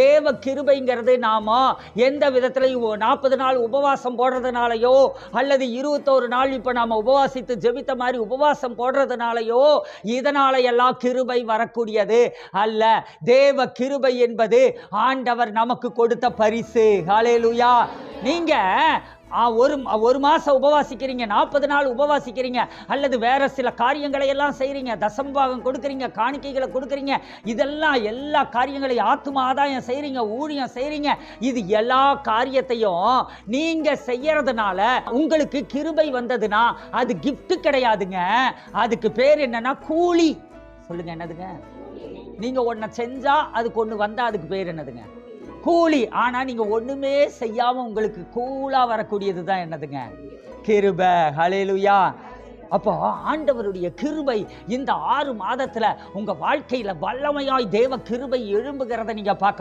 தேவ கிருபைங்கிறது நாம எந்த விதத்திலையும் 40 நாள் உபவாசம் போடுறதுனாலையோ அல்லது 21 நாள் இப்ப நாம உபவாசித்து ஜெபித்த மாதிரி உபவாசம் போடுறதுனாலையோ இதனால எல்லாம் கிருபை வரக்கூடியது அல்ல. தேவ கிருபை என்பது ஆண்டவர் நமக்கு கொடுத்த பரிசு. ஹல்லேலூயா. நீங்க ஒரு மாசம் உபவாசிக்கிறீங்க, 40 நாள் உபவாசிக்கிறீங்க, அல்லது வேற சில காரியங்களை எல்லாம் செய்றீங்க, தசமபாகம் கொடுக்குறீங்க, காணிக்கைகளை கொடுக்குறீங்க, இதெல்லாம் எல்லா காரியங்களையும் ஆத்தும ஆதாயம் செய்றீங்க, ஊழியம் செய்றீங்க. இது எல்லா காரியத்தையும் நீங்க செய்யறதுனால உங்களுக்கு கிருபை வந்ததுன்னா அது gift கிடையாதுங்க. அதுக்கு பேர் என்னன்னா கூலி. சொல்லுங்க, என்னதுங்க? நீங்க ஒன்ன செஞ்சா அதுக்கு ஒண்ணு வந்தா அதுக்கு பேர் என்னதுங்க? கூலி. ஆனா நீங்க ஒண்ணுமே செய்யாம உங்களுக்கு கூலா வரக்கூடியது தான் என்னதுங்க? கிருபை. ஹல்லேலூயா. அப்போ ஆண்டவருடைய கிருபை இந்த 6 மாதத்துல உங்க வாழ்க்கையில வல்லமையாய் தேவ கிருபை எழும்புகிறத நீங்க பார்க்க